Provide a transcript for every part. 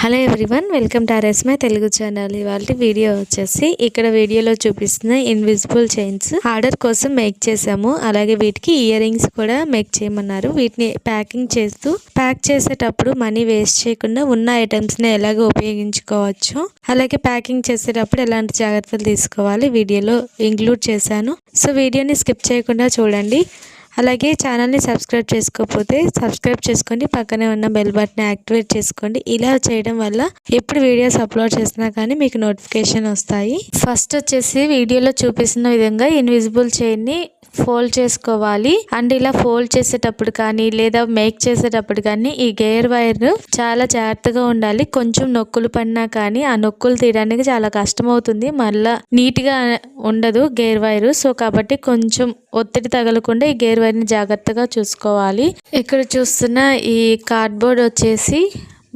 Hello everyone, welcome to ఆర్ఎస్మై Telugu channel. ఇవాళ video వచ్చేసి ఇక్కడ వీడియోలో చూపిస్తున్న ఇన్విజిబుల్ చైన్స్ ఆర్డర్ కోసం మేక్ చేసాము. అలాగే వీటికి ఇయర్ రింగ్స్ కూడా మేక్ చేయమన్నారు. వీటిని ప్యాక్ చేసేటప్పుడు మనీ వేస్ట్ చేయకుండా ఉన్న ఐటమ్స్ని ఎలాగ ఉపయోగించుకోవచ్చు, అలాగే ప్యాకింగ్ చేసేటప్పుడు ఎలాంటి జాగ్రత్తలు తీసుకోవాలి వీడియోలో ఇంక్లూడ్ చేశాను. సో వీడియోని స్కిప్ చేయకుండా చూడండి. అలాగే ఛానల్ని సబ్స్క్రైబ్ చేసుకోకపోతే సబ్స్క్రైబ్ చేసుకోండి, పక్కనే ఉన్న బెల్ బటన్ యాక్టివేట్ చేసుకోండి. ఇలా చేయడం వల్ల ఎప్పుడు వీడియోస్ అప్లోడ్ చేసినా కానీ మీకు నోటిఫికేషన్ వస్తాయి. ఫస్ట్ వచ్చేసి వీడియోలో చూపిస్తున్న విధంగా ఇన్విజిబుల్ చైన్ని ఫోల్డ్ చేసుకోవాలి. అండ్ ఇలా ఫోల్డ్ చేసేటప్పుడు కానీ లేదా మేక్ చేసేటప్పుడు కానీ ఈ గేర్ వైర్ చాలా జాగ్రత్తగా ఉండాలి. కొంచెం నొక్కులు పడినా కానీ ఆ నొక్కులు తీయడానికి చాలా కష్టం అవుతుంది, మళ్ళీ నీట్గా ఉండదు గేర్ వైర్. సో కాబట్టి కొంచెం ఒత్తిడి తగలకుండా ఈ గేర్ వైర్ని జాగ్రత్తగా చూసుకోవాలి. ఇక్కడ చూస్తున్న ఈ కార్డ్బోర్డ్ వచ్చేసి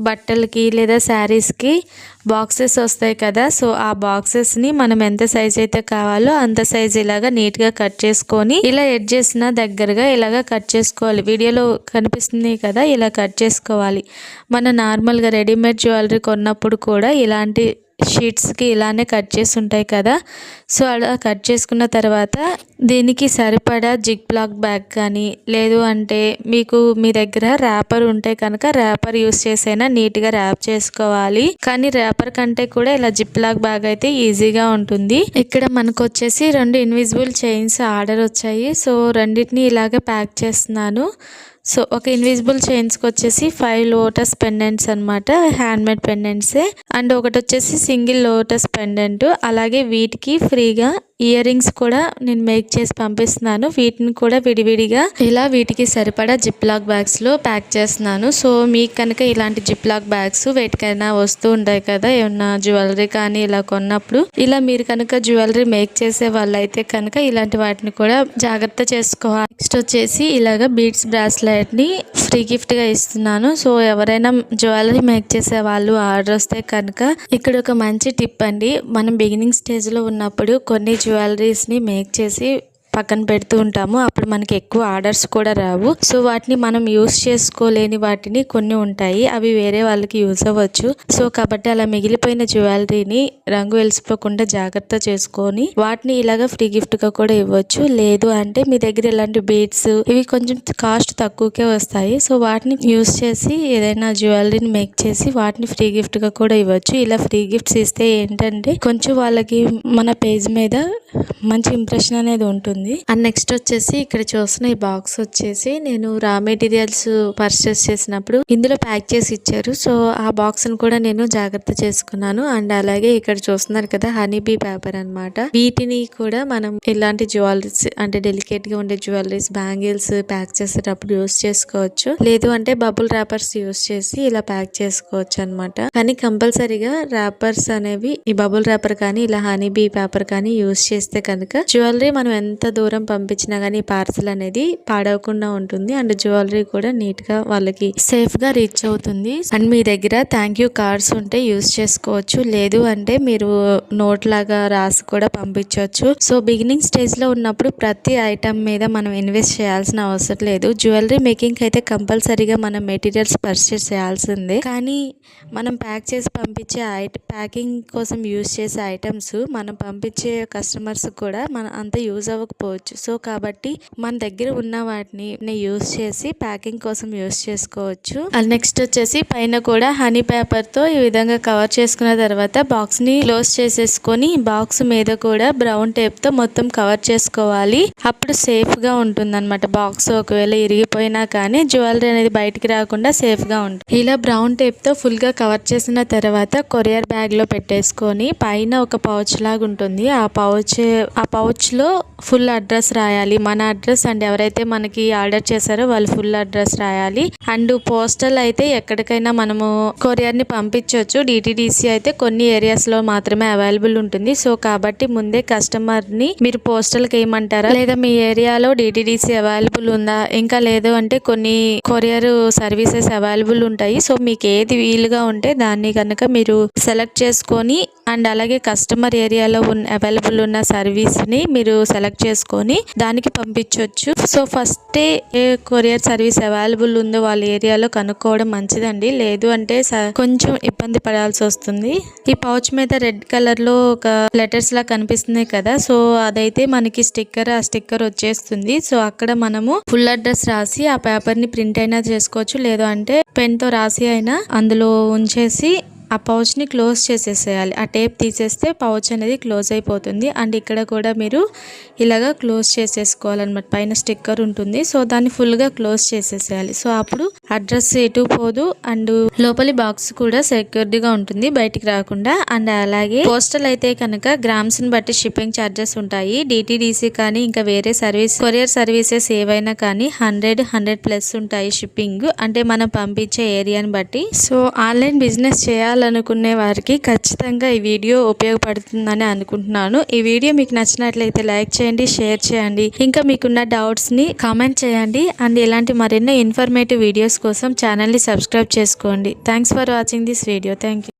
బట్టలకి లేదా శారీస్కి బాక్సెస్ వస్తాయి కదా. సో ఆ బాక్సెస్ని మనం ఎంత సైజ్ అయితే కావాలో అంత సైజ్ ఇలాగా నీట్గా కట్ చేసుకొని ఇలా ఎడ్జ్ చేసిన దగ్గరగా ఇలాగా కట్ చేసుకోవాలి. వీడియోలో కనిపిస్తుంది కదా, ఇలా కట్ చేసుకోవాలి. మన నార్మల్గా రెడీమేడ్ జ్యువెలరీ కొన్నప్పుడు కూడా ఇలాంటి షీట్స్కి ఇలానే కట్ చేసి ఉంటాయి కదా. సో అలా కట్ చేసుకున్న తర్వాత దీనికి సరిపడా జిగ్ బ్లాక్ బ్యాగ్ కానీ లేదు అంటే మీకు మీ దగ్గర ర్యాపర్ ఉంటే కనుక ర్యాపర్ యూస్ చేసైనా నీట్గా ర్యాప్ చేసుకోవాలి. కానీ ర్యాపర్ కంటే కూడా ఇలా జిప్ బ్లాక్ బ్యాగ్ అయితే ఈజీగా ఉంటుంది. ఇక్కడ మనకు వచ్చేసి 2 ఇన్విజిబుల్ చైన్స్ ఆర్డర్ వచ్చాయి. సో రెండింటిని ఇలాగే ప్యాక్ చేస్తున్నాను. సో ఒక ఇన్విజిబుల్ చైన్స్కి వచ్చేసి 5 లోటస్ పెండెంట్స్ అనమాట, హ్యాండ్మేడ్ పెండెంట్సే. అండ్ ఒకటి వచ్చేసి సింగిల్ లోటస్ పెండెంట్. అలాగే వీటికి ఫ్రీగా ఇయర్ రింగ్స్ కూడా నేను మేక్ చేసి పంపిస్తున్నాను. వీటిని కూడా విడివిడిగా ఇలా వీటికి సరిపడా జిప్ లాక్ బ్యాగ్స్లో ప్యాక్ చేస్తున్నాను. సో మీకు కనుక ఇలాంటి జిప్ లాక్ బ్యాగ్స్ వేటికైనా వస్తూ ఉంటాయి కదా, ఏమన్నా జ్యువెలరీ కానీ ఇలా కొన్నప్పుడు ఇలా మీరు కనుక జ్యువెలరీ మేక్ చేసే వాళ్ళు అయితే కనుక ఇలాంటి వాటిని కూడా జాగ్రత్త చేసుకోవాలి. నెక్స్ట్ వచ్చేసి ఇలాగ బీడ్స్ బ్రాస్లెట్ని ఫ్రీ గిఫ్ట్గా ఇస్తున్నాను. సో ఎవరైనా జ్యువెలరీ మేక్ చేసే వాళ్ళు ఆర్డర్ వస్తే కనుక ఇక్కడ ఒక మంచి టిప్ అండి. మనం బిగినింగ్ స్టేజ్లో ఉన్నప్పుడు కొన్ని జ్యువెలరీస్ని మేక్ చేసి పక్కన పెడుతూ ఉంటాము. అప్పుడు మనకి ఎక్కువ ఆర్డర్స్ కూడా రావు. సో వాటిని మనం యూస్ చేసుకోలేని వాటిని కొన్ని ఉంటాయి, అవి వేరే వాళ్ళకి యూస్ అవ్వచ్చు. సో కాబట్టి అలా మిగిలిపోయిన జ్యువెలరీని రంగు వెలిసిపోకుండా జాగ్రత్త చేసుకొని వాటిని ఇలాగ ఫ్రీ గిఫ్ట్గా కూడా ఇవ్వచ్చు. లేదు అంటే మీ దగ్గర ఇలాంటి బీడ్స్ ఇవి కొంచెం కాస్ట్ తక్కువకే వస్తాయి. సో వాటిని యూస్ చేసి ఏదైనా జ్యువెలరీని మేక్ చేసి వాటిని ఫ్రీ గిఫ్ట్గా కూడా ఇవ్వచ్చు. ఇలా ఫ్రీ గిఫ్ట్స్ ఇస్తే ఏంటంటే కొంచెం వాళ్ళకి మన పేజ్ మీద మంచి ఇంప్రెషన్ అనేది ఉంటుంది. అండ్ నెక్స్ట్ వచ్చేసి ఇక్కడ చూసిన ఈ బాక్స్ వచ్చేసి నేను రా మెటీరియల్స్ పర్చేస్ చేసినప్పుడు ఇందులో ప్యాక్ చేసి ఇచ్చారు. సో ఆ బాక్స్ ని కూడా నేను జాగ్రత్త చేసుకున్నాను. అండ్ అలాగే ఇక్కడ చూస్తున్నారు కదా హనీ బీ పేపర్ అనమాట. వీటిని కూడా మనం ఇలాంటి జ్యువెలరీస్ అంటే డెలికేట్ గా ఉండే జ్యువెలరీస్, బ్యాంగిల్స్ ప్యాక్ చేసేటప్పుడు యూస్ చేసుకోవచ్చు. లేదు అంటే బబుల్ ర్యాపర్స్ యూస్ చేసి ఇలా ప్యాక్ చేసుకోవచ్చు అనమాట. కానీ కంపల్సరీగా ర్యాపర్స్ అనేవి ఈ బబుల్ ర్యాపర్ కానీ ఇలా హనీ బీ పేపర్ కానీ యూస్ చేస్తే కనుక జ్యువెలరీ మనం ఎంత దూరం పంపించినా కానీ పార్సల్ అనేది పాడవకుండా ఉంటుంది. అండ్ జ్యువెలరీ కూడా నీట్ గా వాళ్ళకి సేఫ్ గా రీచ్ అవుతుంది. అండ్ మీ దగ్గర థ్యాంక్ యూ కార్డ్స్ ఉంటే యూస్ చేసుకోవచ్చు. లేదు అంటే మీరు నోట్ లాగా రాసి కూడా పంపించవచ్చు. సో బిగినింగ్ స్టేజ్ లో ఉన్నప్పుడు ప్రతి ఐటమ్ మీద మనం ఇన్వెస్ట్ చేయాల్సిన అవసరం లేదు. జ్యువెలరీ మేకింగ్ అయితే కంపల్సరీగా మనం మెటీరియల్స్ పర్చేస్ చేయాల్సిందే. కానీ మనం ప్యాక్ చేసి పంపించే ప్యాకింగ్ కోసం యూస్ చేసే ఐటమ్స్ మనం పంపించే కస్టమర్స్ కూడా మన అంత యూజ్ అవ్వకపోవచ్చు. సో కాబట్టి మన దగ్గర ఉన్న వాటిని యూస్ చేసి ప్యాకింగ్ కోసం యూస్ చేసుకోవచ్చు. అండ్ నెక్స్ట్ వచ్చేసి పైన కూడా హనీ పేపర్ తో ఈ విధంగా కవర్ చేసుకున్న తర్వాత బాక్స్ ని క్లోజ్ చేసేసుకొని బాక్స్ మీద కూడా బ్రౌన్ టేప్ తో మొత్తం కవర్ చేసుకోవాలి. అప్పుడు సేఫ్ గా ఉంటుంది అనమాట. బాక్స్ ఒకవేళ ఇరిగిపోయినా కానీ జ్యువెలరీ అనేది బయటికి రాకుండా సేఫ్ గా ఉంటుంది. ఇలా బ్రౌన్ టేప్ తో ఫుల్ గా కవర్ చేసిన తర్వాత కొరియర్ బ్యాగ్ లో పెట్టేసుకొని పైన ఒక పౌచ్ లాగా ఉంటుంది. ఆ పౌచ్ లో ఫుల్ అడ్రస్ రాయాలి, మన అడ్రస్. అండ్ ఎవరైతే మనకి ఆర్డర్ చేశారో వాళ్ళు ఫుల్ అడ్రస్ రాయాలి. అండ్ పోస్టల్ అయితే ఎక్కడికైనా మనము కొరియర్ ని పంపించవచ్చు. డిటిడిసి అయితే కొన్ని ఏరియాస్ లో మాత్రమే అవైలబుల్ ఉంటుంది. సో కాబట్టి ముందే కస్టమర్ ని మీరు పోస్టల్ కి ఏమంటారా, లేదా మీ ఏరియాలో డిటిడిసి అవైలబుల్ ఉందా, ఇంకా లేదు అంటే కొన్ని కొరియర్ సర్వీసెస్ అవైలబుల్ ఉంటాయి. సో మీకు ఏది వీలుగా ఉంటే దాన్ని కనుక మీరు సెలెక్ట్ చేసుకొని అండ్ అలాగే కస్టమర్ ఏరియాలో అవైలబుల్ ఉన్న సర్వీస్ని మీరు సెలెక్ట్ చేసుకొని చేసుకొని దానికి పంపించవచ్చు. సో ఫస్టే ఏ కొరియర్ సర్వీస్ అవైలబుల్ ఉందో వాళ్ళ ఏరియాలో కనుక్కోవడం మంచిదండి. లేదు అంటే కొంచెం ఇబ్బంది పడాల్సి వస్తుంది. ఈ పౌచ్ మీద రెడ్ కలర్ లో ఒక లెటర్స్ లా కనిపిస్తున్నాయి కదా, సో అదైతే మనకి ఆ స్టిక్కర్ వచ్చేస్తుంది. సో అక్కడ మనము ఫుల్ అడ్రస్ రాసి ఆ పేపర్ ని ప్రింట్ అయినా చేసుకోవచ్చు, లేదు అంటే పెన్ తో రాసి అయినా అందులో ఉంచేసి ఆ పౌచ్ ని క్లోజ్ చేసేసేయాలి. ఆ టేప్ తీసేస్తే పౌచ్ అనేది క్లోజ్ అయిపోతుంది. అండ్ ఇక్కడ కూడా మీరు ఇలాగా క్లోజ్ చేసేసుకోవాలన్నమాట. పైన స్టిక్కర్ ఉంటుంది, సో దాన్ని ఫుల్ గా క్లోజ్ చేసేసేయాలి. సో అప్పుడు అడ్రస్ ఎటు పోదు అండ్ లోపలి బాక్స్ కూడా సెక్యూర్డ్ గా ఉంటుంది, బయటికి రాకుండా. అండ్ అలాగే పోస్టల్ అయితే కనుక గ్రామ్స్ ని బట్టి షిప్పింగ్ ఛార్జెస్ ఉంటాయి. డిటిడిసి కానీ ఇంకా వేరే కొరియర్ సర్వీసెస్ ఏవైనా కానీ 100+ ఉంటాయి షిప్పింగ్, అంటే మనం పంపించే ఏరియాని బట్టి. సో ఆన్లైన్ బిజినెస్ చేయాలనుకునే వారికి ఖచ్చితంగా ఈ వీడియో ఉపయోగపడుతుందని అనుకుంటున్నాను. ఈ వీడియో మీకు నచ్చినట్లయితే లైక్ చేయండి, షేర్ చేయండి, ఇంకా మీకున్న డౌట్స్ ని కామెంట్ చేయండి. అండ్ ఇలాంటి మరెన్నో ఇన్ఫర్మేటివ్ వీడియోస్ కోసం ఛానల్ ని సబ్స్క్రైబ్ చేసుకోండి. Thanks for watching this video. Thank you.